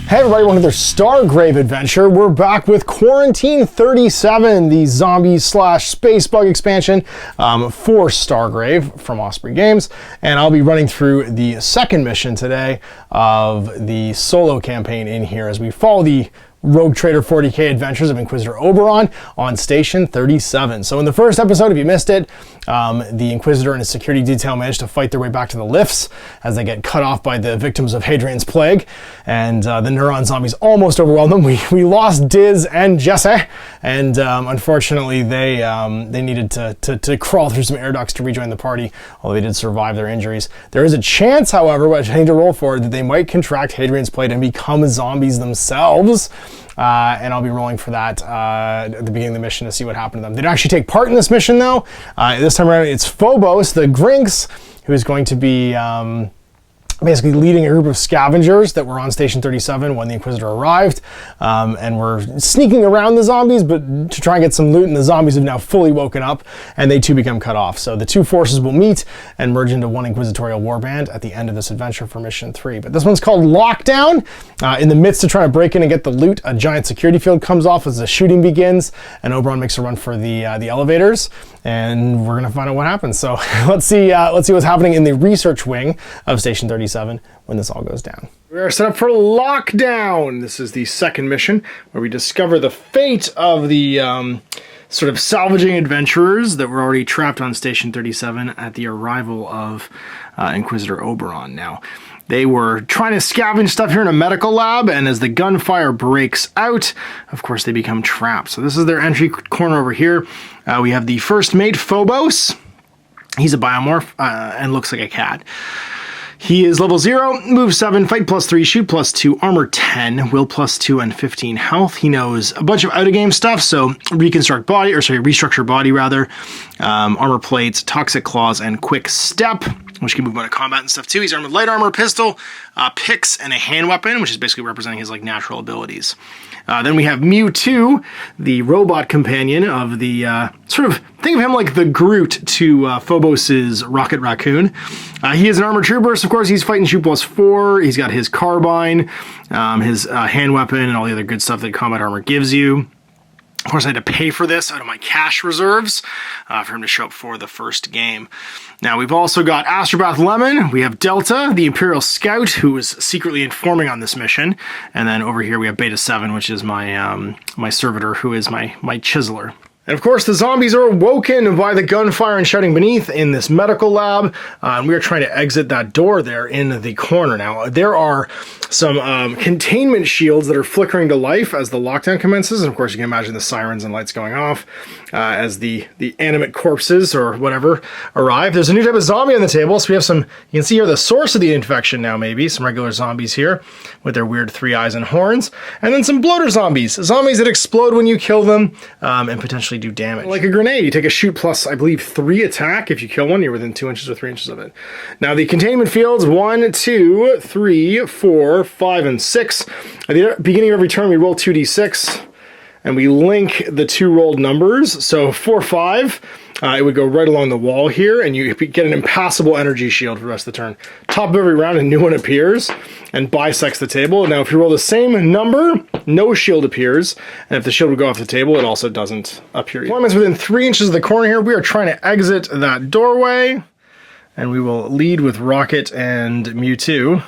Hey everybody, welcome to their Stargrave adventure. We're back with Quarantine 37, the zombie slash space bug expansion for Stargrave from Osprey Games. And I'll be running through the second mission today of the solo campaign in here as we follow the Rogue Trader 40k adventures of Inquisitor Oberon on Station 37. So in the first episode, if you missed it, the Inquisitor and his security detail managed to fight their way back to the lifts as they get cut off by the victims of Hadrian's Plague, and the neuron zombies almost overwhelmed them. We lost Diz and Jesse, and unfortunately they needed to crawl through some air ducts to rejoin the party, although they did survive their injuries. There is a chance, however, which I need to roll for, that they might contract Hadrian's Plague and become zombies themselves. And I'll be rolling for that at the beginning of the mission to see what happened to them. They didn't actually take part in this mission though. This time around it's Phobos the Gyrinx, who is going to be basically leading a group of scavengers that were on Station 37 when the Inquisitor arrived, and we're sneaking around the zombies but to try and get some loot, and the zombies have now fully woken up and they too become cut off. So the two forces will meet and merge into one inquisitorial warband at the end of this adventure for Mission 3. But this one's called Lockdown. In the midst of trying to break in and get the loot, a giant security field comes off as the shooting begins, and Oberon makes a run for the elevators, and we're gonna find out what happens. So let's see what's happening in the research wing of Station 37 when this all goes down. We are set up for Lockdown. This is the second mission where we discover the fate of the sort of salvaging adventurers that were already trapped on Station 37 at the arrival of Inquisitor Oberon. Now, they were trying to scavenge stuff here in a medical lab, and as the gunfire breaks out, of course, they become trapped. So this is their entry corner over here. We have the first mate, Phobos. He's a biomorph and looks like a cat. He is level 0, move 7, fight +3, shoot +2, armor 10, will +2, and 15 health. He knows a bunch of out-of-game stuff, so restructure body rather, armor plates, toxic claws, and quick step, which can move out of combat and stuff too. He's armed with light armor, pistol, picks, and a hand weapon, which is basically representing his natural abilities. Then we have Mewtwo, the robot companion of the, think of him like the Groot to Phobos's Rocket Raccoon. He is an armored trooper, so of course he's fighting shoot +4. He's got his carbine, his hand weapon, and all the other good stuff that combat armor gives you. Of course, I had to pay for this out of my cash reserves for him to show up for the first game. Now, we've also got Astrobath Lemon. We have Delta, the Imperial Scout, who is secretly informing on this mission. And then over here we have Beta 7, which is my my servitor, who is my chiseler. And of course, the zombies are awoken by the gunfire and shouting beneath in this medical lab. And we are trying to exit that door there in the corner. Now, there are some containment shields that are flickering to life as the lockdown commences. And of course, you can imagine the sirens and lights going off as the animate corpses or whatever arrive. There's a new type of zombie on the table. So we have some, you can see here the source of the infection now, maybe. Some regular zombies here with their weird 3 eyes and horns. And then some bloater zombies. Zombies that explode when you kill them and potentially do damage. Like a grenade, you take a shoot +, I believe, 3 attack. If you kill one, you're within 2 inches or 3 inches of it. Now the containment fields, 1, 2, 3, 4, 5, and 6. At the beginning of every turn, we roll 2d6, and we link the 2 rolled numbers. So 4, 5, it would go right along the wall here, and you get an impassable energy shield for the rest of the turn. Top of every round, a new one appears and bisects the table. Now, if you roll the same number, no shield appears, and if the shield would go off the table, it also doesn't appear. Deployment's within 3 inches of the corner here. We are trying to exit that doorway, and we will lead with Rocket and Mewtwo.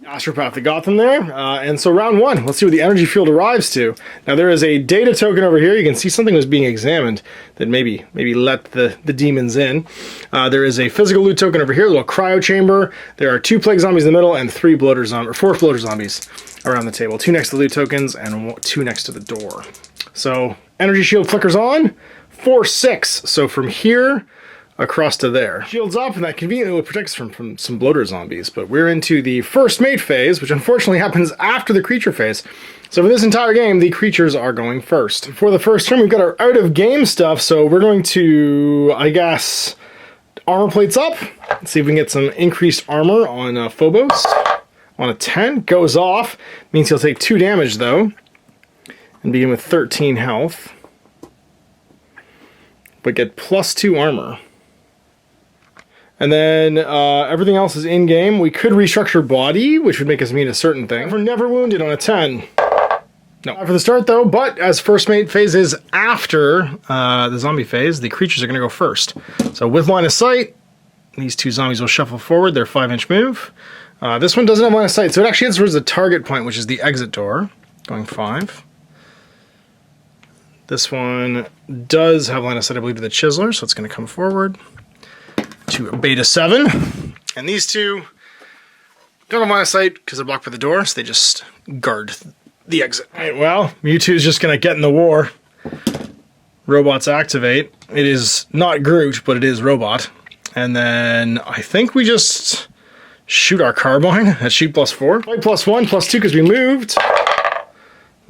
Astropath that got them there, and so round 1, let's see what the energy field arrives to. Now there is a data token over here. You can see something was being examined that maybe let the demons in. There is a physical loot token over here, a little cryo chamber. There are 2 plague zombies in the middle and 4 bloater zombies around the table. 2 next to the loot tokens and 2 next to the door. So energy shield flickers on, 4, 6. So from here across to there. Shields up, and that conveniently will protect us from some bloater zombies. But we're into the first mate phase, which unfortunately happens after the creature phase. So for this entire game, the creatures are going first. For the first turn, we've got our out-of-game stuff, so we're going to, I guess, armor plates up. Let's see if we can get some increased armor on Phobos. On a 10, goes off. Means he'll take 2 damage, though, and begin with 13 health. But get +2 armor. And then everything else is in-game. We could restructure body, which would make us immune to certain things. We're never wounded on a 10. No. Not for the start, though, but as first mate phase is after the zombie phase, the creatures are going to go first. So with line of sight, these two zombies will shuffle forward their 5-inch move. This one doesn't have line of sight, so it actually heads towards the target point, which is the exit door, going 5. This one does have line of sight, I believe, to the chiseler, so it's going to come forward to beta 7. And these two don't have line of sight because they're blocked by the door, so they just guard the exit. All right, well, Mewtwo is just going to get in the war. Robots activate. It is not Groot, but it is Robot. And then I think we just shoot our Carbine at shoot +4. Fight +1, +2 because we moved.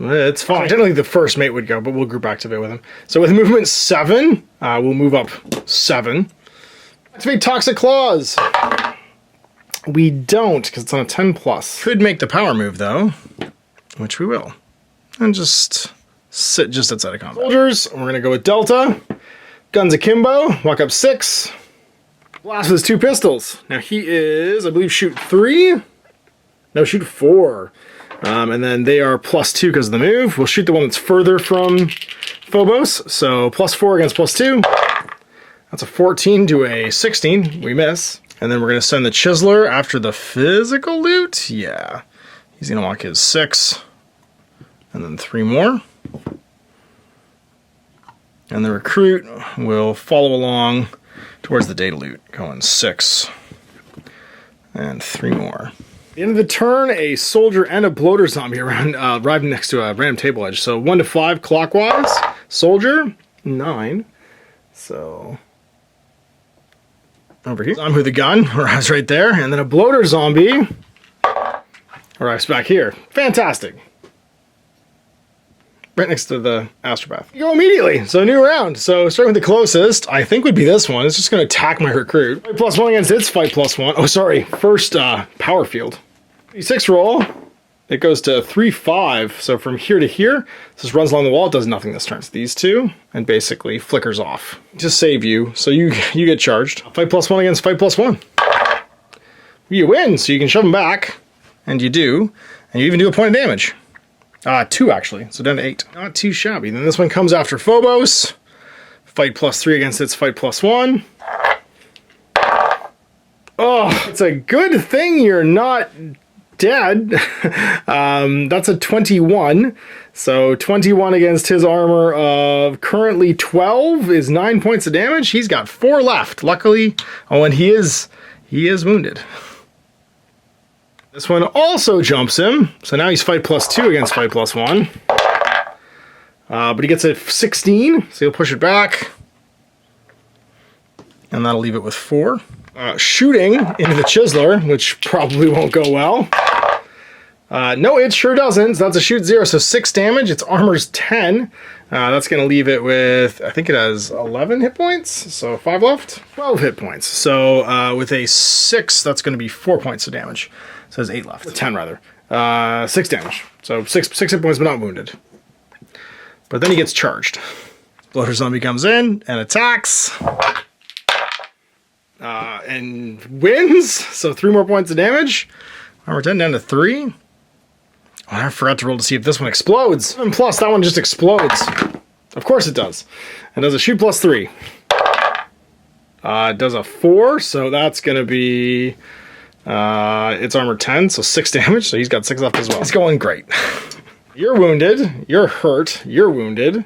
It's fine. Generally the first mate would go, but we'll group activate with him. So with movement 7, we'll move up 7. Activate Toxic Claws. We don't, because it's on a 10+. Could make the power move, though, which we will. And just sit just outside of combat. Soldiers, we're going to go with Delta. Guns akimbo, walk up 6. Blast with his 2 pistols. Now he is, I believe, shoot 3? No, shoot 4. And then they are +2 because of the move. We'll shoot the one that's further from Phobos. So +4 against +2. That's a 14 to a 16. We miss. And then we're going to send the Chiseler after the physical loot. Yeah. He's going to walk his 6. And then 3 more. And the Recruit will follow along towards the data loot. Going 6. And 3 more. At the end of the turn, a soldier and a bloater zombie arrive next to a random table edge. So 1 to 5 clockwise. Soldier, 9. So over here. Zombie with a gun arrives right there. And then a bloater zombie arrives back here. Fantastic. Right next to the astropath. You go immediately. So new round. So starting with the closest, I think would be this one. It's just going to attack my Recruit. Fight +1 against its fight +1. Oh, sorry. First power field. 6 roll. It goes to 3-5. So from here to here, this just runs along the wall. It does nothing this turn. It's these two and basically flickers off. Just save you. So you get charged. Fight +1 against fight +1. You win. So you can shove them back. And you do. And you even do a point of damage. 2 actually, so down to 8. Not too shabby. Then this one comes after Phobos. Fight +3 against its fight +1. Oh, it's a good thing you're not dead. That's a 21. So 21 against his armor of currently 12 is 9 points of damage. He's got 4 left. Luckily, and he is wounded. This one also jumps him, so now he's fight +2 against fight +1. But he gets a 16, so he'll push it back. And that'll leave it with 4. Shooting into the Chiseler, which probably won't go well. No, it sure doesn't, so that's a shoot 0, so 6 damage. Its armor's 10. That's going to leave it with, I think it has 11 hit points, so 5 left. 12 hit points, so with a 6, that's going to be 4 points of damage. So there's 8 left. 10 rather. 6 damage. So 6 hit points, but not wounded. But then he gets charged. Bloater zombie comes in and attacks. And wins. So 3 more points of damage. Armor 10 down to 3. Oh, I forgot to roll to see if this one explodes. And plus, that one just explodes. Of course it does. And does a shoot +3. It does a 4, so that's going to be... it's armor 10, so 6 damage, so he's got 6 left as well. It's going great. You're wounded, you're hurt, you're wounded.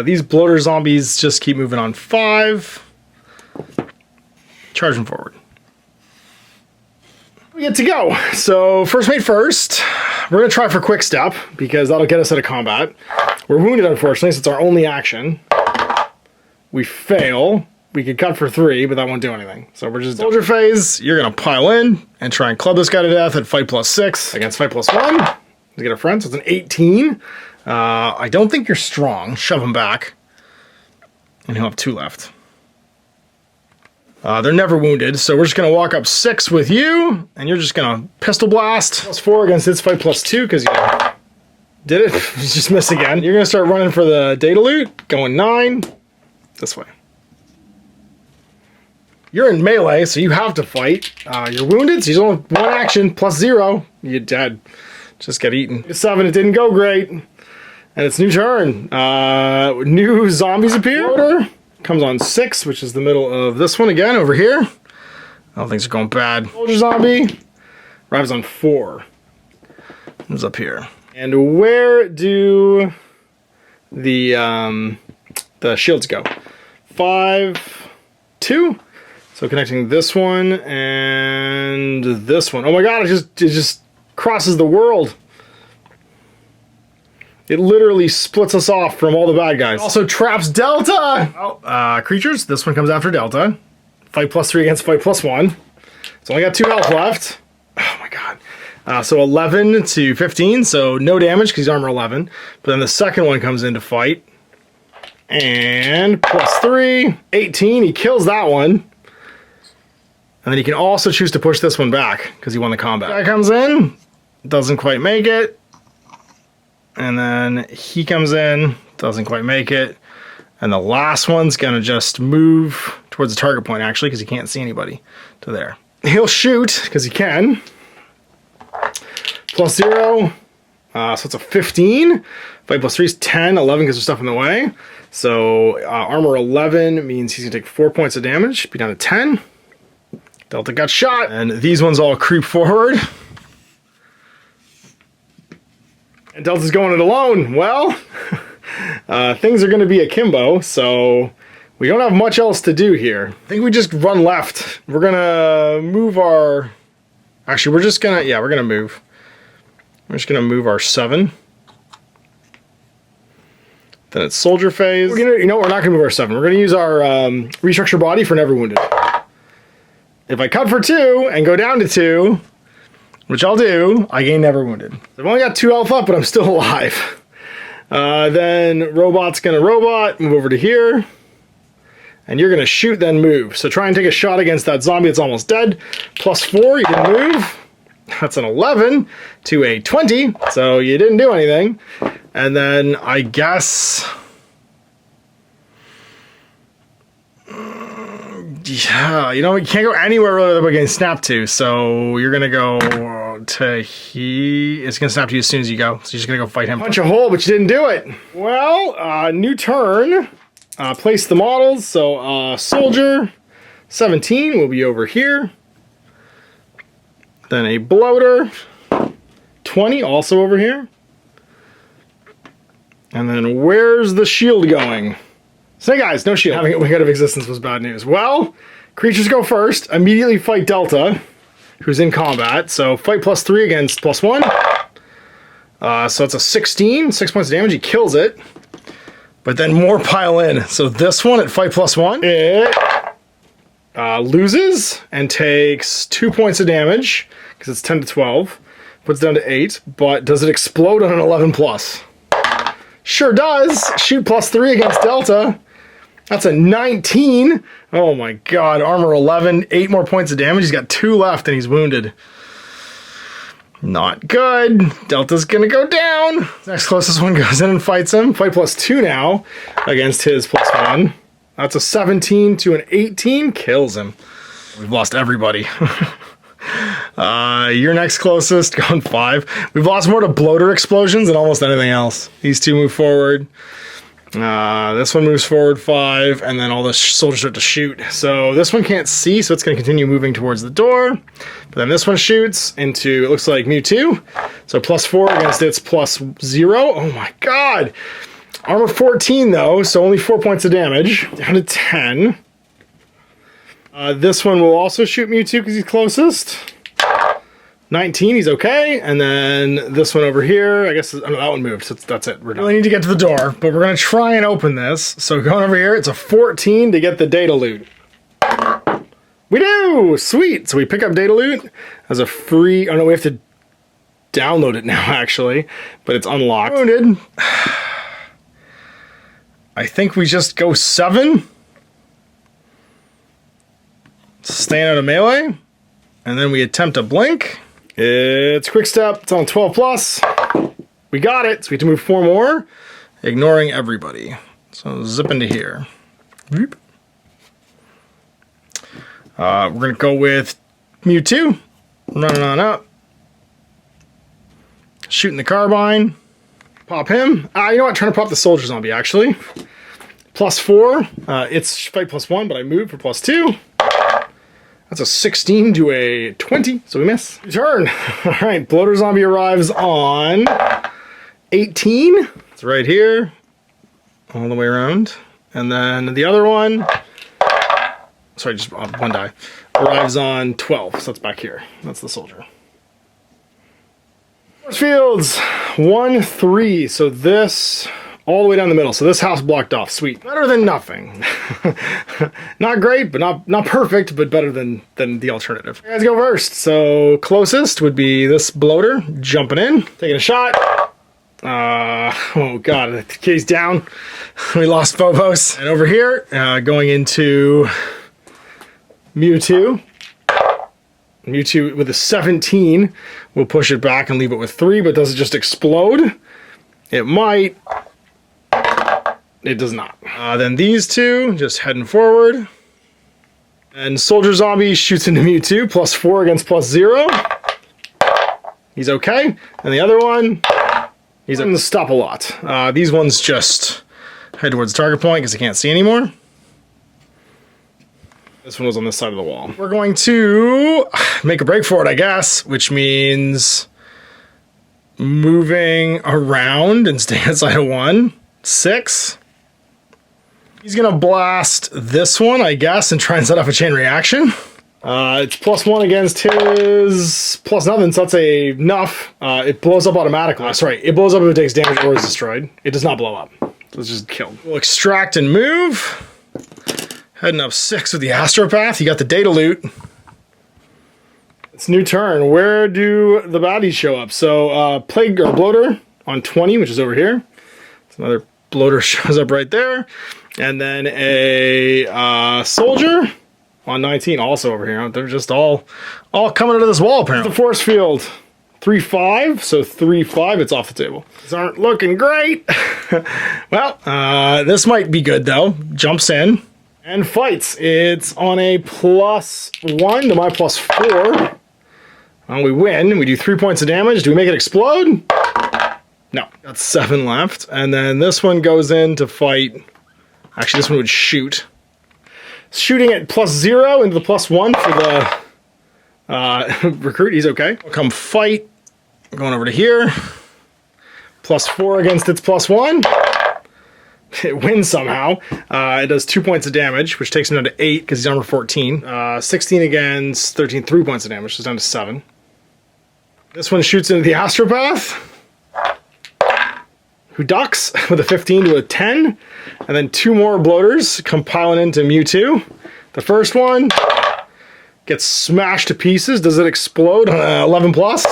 These bloater zombies just keep moving on 5. Charge them forward. We get to go. So first mate first. We're going to try for quick step, because that'll get us out of combat. We're wounded, unfortunately, so it's our only action. We fail. We could cut for 3, but that won't do anything. So we're just soldier phase. You're going to pile in and try and club this guy to death at fight +6 against fight +1 to get a friend. So it's an 18. I don't think you're strong. Shove him back. And he'll have 2 left. They're never wounded, so we're just going to walk up 6 with you, and you're just going to pistol blast. +4 against its fight +2, because you did it. You just missed again. You're going to start running for the data loot, going 9. This way. You're in melee, so you have to fight. You're wounded, so you don't have 1 action plus 0. You're dead. Just get eaten. 7, it didn't go great. And it's new turn. New zombies appear. Order comes on 6, which is the middle of this one again over here. Oh, things are going bad. Soldier zombie arrives on 4. Comes up here. And where do the shields go? 5, 2. So connecting this one and this one. Oh my god, it just crosses the world. It literally splits us off from all the bad guys. Also traps Delta! Oh, creatures, this one comes after Delta. Fight +3 against fight +1. It's only got 2 health left. Oh my god. So 11 to 15, so no damage because he's armor 11. But then the second one comes in to fight. And +3, 18, he kills that one. And then he can also choose to push this one back because he won the combat. Guy comes in, doesn't quite make it. And then he comes in, doesn't quite make it. And the last one's gonna just move towards the target point actually because he can't see anybody to there. He'll shoot because he can. +0, so it's a 15. Fight +3 is 10, 11 because there's stuff in the way. So armor 11 means he's gonna take 4 points of damage, be down to 10. Delta got shot, and these ones all creep forward. And Delta's going it alone. Well, things are going to be akimbo, so we don't have much else to do here. I think we just run left. We're going to move our... Actually, we're just going to... Yeah, we're going to move. We're just going to move our 7. Then it's soldier phase. We're gonna, you know, we're not going to move our 7. We're going to use our restructure body for never wounded. If I cut for 2 and go down to 2, which I'll do, I gain never wounded. I've only got 2 health up, but I'm still alive. Then robot's gonna robot, move over to here. And you're gonna shoot, then move. So try and take a shot against that zombie that's almost dead. +4, you didn't move. That's an 11 to a 20, so you didn't do anything. And then I guess... Yeah, you know, you can't go anywhere really by getting snapped to, so you're gonna go to it's gonna snap to you as soon as you go, so you're just gonna go fight him. Punch a hole, but you didn't do it. Well, new turn. Place the models, so soldier 17 will be over here. Then a bloater 20 also over here. And then where's the shield going? Snake Eyes, no shield. Having it way out of existence was bad news. Well, creatures go first. Immediately fight Delta, who's in combat. So fight +3 against +1. So it's a 16, 6 points of damage. He kills it. But then more pile in. So this one at fight +1, it loses and takes 2 points of damage because it's 10 to 12. Puts it down to 8. But does it explode on an 11+? Sure does. Shoot +3 against Delta. That's a 19. Oh my god. Armor 11. 8 more points of damage. He's got 2 left and he's wounded. Not good. Delta's gonna go down. Next closest one goes in and fights him. Fight +2 now against his +1. That's a 17 to an 18. Kills him. We've lost everybody. You're next closest, going 5. We've lost more to bloater explosions than almost anything else. These two move forward. This one moves forward 5, and then all the soldiers start to shoot. So this one can't see, so it's going to continue moving towards the door. But then this one shoots into, it looks like Mewtwo. So +4 against its +0. Oh my god! Armor 14 though, so only 4 points of damage. Down to 10. This one will also shoot Mewtwo because he's closest. 19, he's okay. And then this one over here, I guess, oh no, that one moved, so that's it. We're done. We need to get to the door, but we're gonna try and open this. So going over here, it's a 14 to get the data loot. We do! Sweet! So we pick up data loot as a free, oh no, we have to download it now actually, but it's unlocked. Wounded. I think we just go 7. Staying out of melee. And then we attempt a blink. It's quick step, it's on 12+. We got it, so we have to move 4 more, ignoring everybody. So zip into here. We're going to go with Mewtwo, running on up. Shooting the carbine. Pop him. You know what? Trying to pop the soldier zombie, actually. +4. It's fight +1, but I moved for +2. That's a 16 to a 20, so we miss. Turn. All right, bloater zombie arrives on 18. It's right here, all the way around. And then the other one, sorry, just one die, arrives on 12, so that's back here. That's the soldier. Force fields, 1, 3. So this all the way down the middle. So this house blocked off. Sweet. Better than nothing. Not great, but not perfect, but better than the alternative. You guys go first. So closest would be this bloater jumping in, taking a shot. Oh god, the key's down. We lost Phobos. And over here, going into Mewtwo. Mewtwo with a 17. We'll push it back and leave it with 3, but does it just explode? It might. It does not. Then these two, just heading forward. And Soldier Zombie shoots into Mewtwo, +4 against +0. He's okay. And the other one, he's going to stop a lot. These ones just head towards the target point because I can't see anymore. This one was on this side of the wall. We're going to make a break for it, I guess, which means moving around and staying inside of 1. 6. He's gonna blast this one, I guess, and try and set off a chain reaction. It's +1 against his +0, so that's enough. It blows up automatically. Sorry, it blows up if it takes damage or is destroyed. It does not blow up. It's just killed. We'll extract and move. Heading up 6 with the Astropath. You got the data loot. It's new turn. Where do the baddies show up? So Plague or Bloater on 20, which is over here. It's another bloater shows up right there. And then a soldier on 19, also over here. They're just all coming out of this wall, apparently. The force field, 3-5, so 3-5, it's off the table. These aren't looking great. Well, this might be good, though. Jumps in and fights. It's on a +1 to my +4. We win. We do 3 points of damage. Do we make it explode? No. Got 7 left. And then this one goes in to fight. Actually, this one would shoot. Shooting at +0 into the +1 for the recruit. He's okay. We'll come fight. Going over to here. +4 against its +1. It wins somehow. It does 2 points of damage, which takes him down to 8 because he's armor 14. 16 against 13, 3 points of damage, so it's down to 7. This one shoots into the Astropath, who ducks with a 15 to a 10. And then 2 more bloaters come piling into Mewtwo. The first one gets smashed to pieces. Does it explode on 11 plus?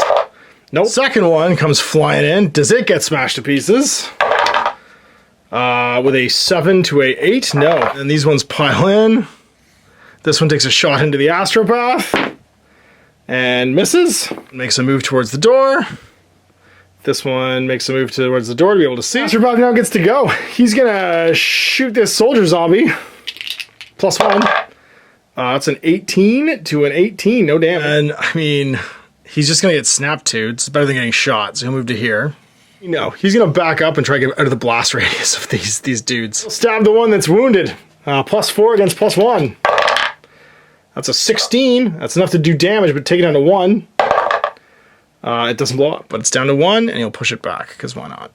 Nope. Second one comes flying in. Does it get smashed to pieces? With a 7 to a 8? No. And these ones pile in. This one takes a shot into the Astropath and misses. Makes a move towards the door. This one makes a move towards the door to be able to see. Astropath now gets to go. He's gonna shoot this soldier zombie. +1. That's an 18 to an 18. No damage. And I mean, he's just gonna get snapped to. It's better than getting shot. So he'll move to here. No, he's gonna back up and try to get out of the blast radius of these dudes. He'll stab the one that's wounded. +4 against +1. That's a 16. That's enough to do damage, but take it down to 1. It doesn't blow up, but it's down to 1, and he'll push it back, because why not?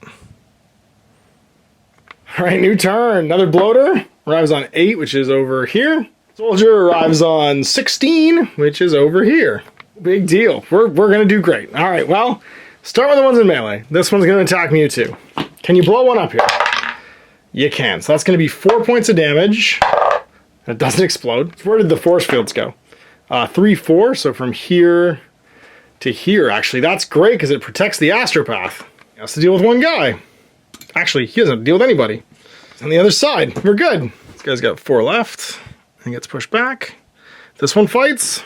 All right, new turn. Another bloater arrives on 8, which is over here. Soldier arrives on 16, which is over here. Big deal. We're gonna do great. All right, well, start with the ones in melee. This one's gonna attack Mewtwo. Can you blow one up here? You can. So that's gonna be 4 points of damage. It doesn't explode. Where did the force fields go? 3, 4, so from here to here, actually. That's great because it protects the Astropath. He has to deal with one guy. Actually, he doesn't deal with anybody. On the other side, we're good. This guy's got 4 left and gets pushed back. This one fights.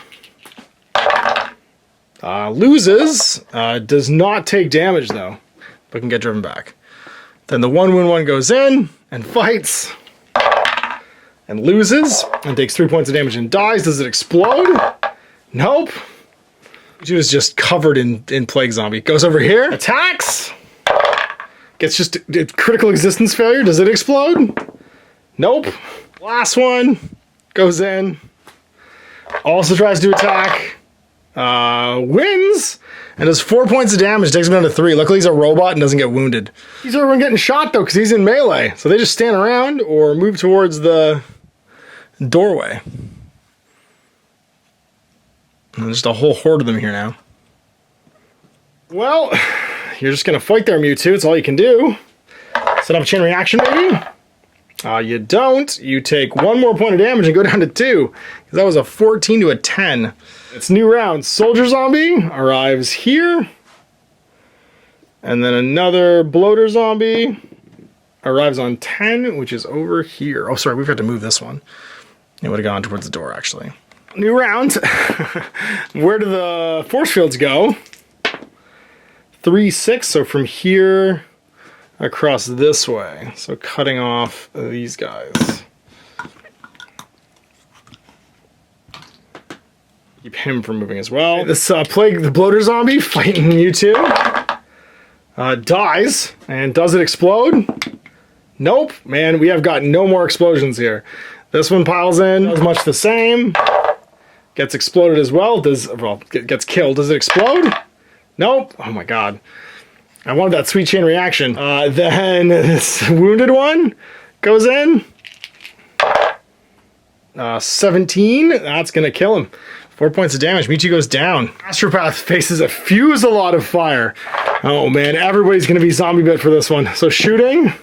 Loses. Does not take damage though, but can get driven back. Then the 1-1 goes in and fights. and loses and takes 3 points of damage and dies. Does it explode? Nope. She was just covered in plague zombie. Goes over here, attacks, gets just a critical existence failure. Does it explode? Nope. Last one goes in, also tries to attack, wins, and does 4 points of damage, takes him down to 3. Luckily he's a robot and doesn't get wounded. He's everyone getting shot though, because he's in melee. So they just stand around or move towards the doorway. And there's just a whole horde of them here now. Well, you're just gonna fight there, Mewtwo. It's all you can do. Set up a chain reaction, maybe? You don't. You take 1 more point of damage and go down to 2. Because that was a 14 to a 10. It's new round. Soldier zombie arrives here. And then another bloater zombie arrives on 10, which is over here. Oh, sorry, we've got to move this one. It would have gone towards the door, actually. New round. Where do the force fields go? 3, 6, so from here across this way. So cutting off these guys. Keep him from moving as well. This plague, the bloater zombie fighting Mewtwo. Dies, and does it explode? Nope, man, we have got no more explosions here. This one piles in, does much the same. Gets exploded as well. Gets killed. Does it explode? Nope. Oh my god. I wanted that sweet chain reaction. Then this wounded one goes in. 17. That's gonna kill him. 4 points of damage. Mewtwo goes down. Astropath faces a fusillade of fire. Oh man, everybody's gonna be zombie bit for this one. So shooting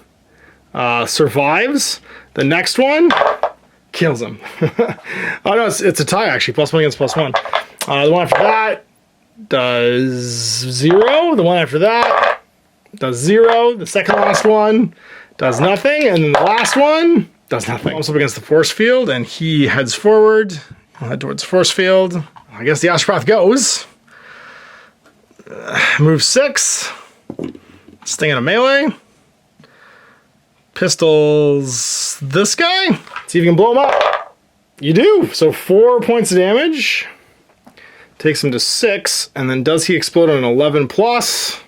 survives. The next one kills him. Oh no, it's a tie actually. +1 against +1. The one after that does 0. The one after that does 0. The second last one does nothing. And then the last one does nothing. Also up against the force field, and he heads forward. He'll head towards the force field. I guess the Astropath goes. Move 6. Staying in a melee. Pistols this guy. See if you can blow him up. You do. So 4 points of damage. Takes him to 6. And then does he explode on an 11 plus?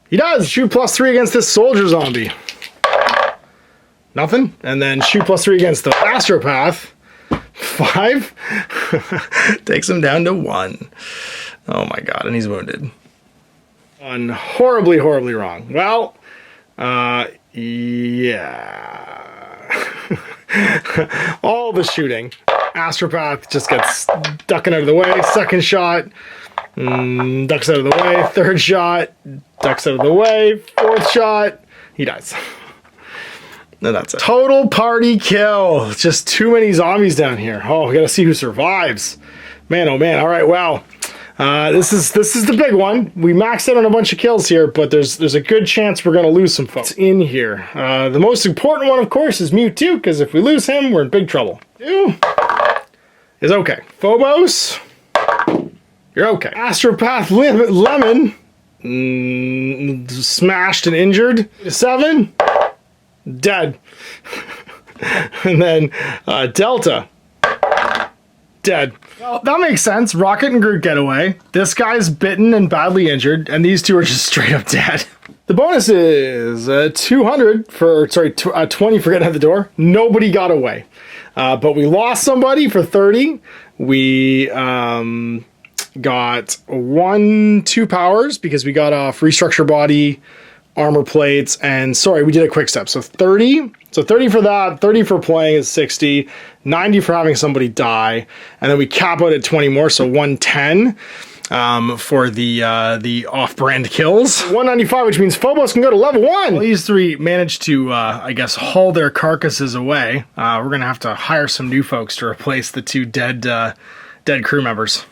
He does. Shoot +3 against this soldier zombie. Nothing. And then shoot +3 against the Astropath. 5. Takes him down to 1. Oh my god. And he's wounded. Done horribly, horribly wrong. Well, yeah. All the shooting. Astropath just gets ducking out of the way. Second shot, ducks out of the way. Third shot, ducks out of the way. Fourth shot, he dies. No, that's it. Total party kill. Just too many zombies down here. Oh, we gotta see who survives. Man, oh man. All right, wow. This is the big one. We maxed out on a bunch of kills here, but there's a good chance we're gonna lose some folks in here. The most important one, of course, is Mewtwo, because if we lose him, we're in big trouble. Mewtwo is okay. Phobos, you're okay. Astropath Lemon, smashed and injured. 7, dead. And then Delta, dead. Well, that makes sense. Rocket and Groot get away. This guy's bitten and badly injured, and these two are just straight up dead. The bonus is 200 for, sorry, 20 for getting out the door. Nobody got away. But we lost somebody for 30. We got 2 powers because we got off restructure body, armor plates, and sorry, we did a quick step. So 30. So 30 for that, 30 for playing is 60, 90 for having somebody die, and then we cap out at 20 more, so 110 for the off-brand kills. 195, which means Phobos can go to level 1. Well, these 3 managed to, I guess, haul their carcasses away. We're gonna have to hire some new folks to replace the 2 dead crew members.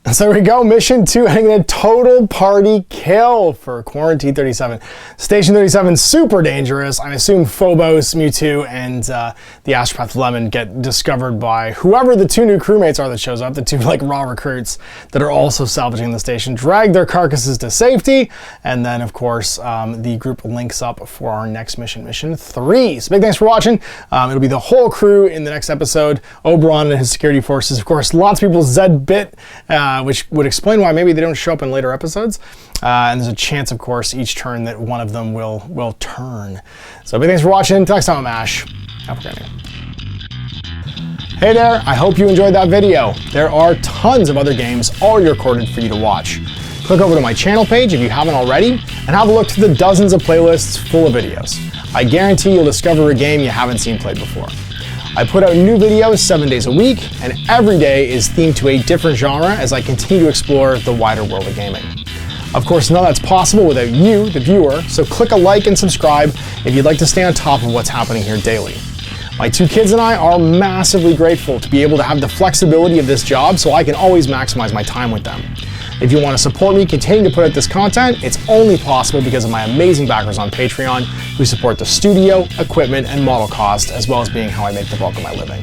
So there we go, mission 2, getting a total party kill for Quarantine 37. Station 37, super dangerous. I assume Phobos, Mewtwo, and the Astropath Lemon get discovered by whoever the 2 new crewmates are that shows up, the 2 like raw recruits that are also salvaging the station, drag their carcasses to safety, and then of course the group links up for our next mission, mission 3. So big thanks for watching. It'll be the whole crew in the next episode. Oberon and his security forces, of course, lots of people Z-bit, which would explain why maybe they don't show up in later episodes. And there's a chance, of course, each turn that one of them will turn. So big thanks for watching. Until next time, I'm Ash. Have a great day. Hey there, I hope you enjoyed that video. There are tons of other games already recorded for you to watch. Click over to my channel page if you haven't already, and have a look through the dozens of playlists full of videos. I guarantee you'll discover a game you haven't seen played before. I put out new videos 7 days a week, and every day is themed to a different genre as I continue to explore the wider world of gaming. Of course, none of that's possible without you, the viewer, so click a like and subscribe if you'd like to stay on top of what's happening here daily. My 2 kids and I are massively grateful to be able to have the flexibility of this job so I can always maximize my time with them. If you want to support me continue to put out this content, it's only possible because of my amazing backers on Patreon who support the studio, equipment, and model cost, as well as being how I make the bulk of my living.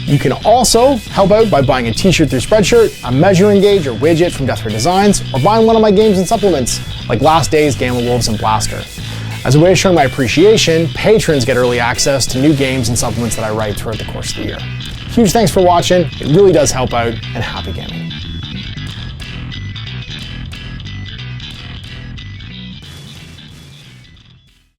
You can also help out by buying a t-shirt through Spreadshirt, a measuring gauge or widget from Death Ray Designs, or buying one of my games and supplements like Last Days, Gamma Wolves, and Blaster. As a way of showing my appreciation, patrons get early access to new games and supplements that I write throughout the course of the year. Huge thanks for watching, it really does help out, and happy gaming.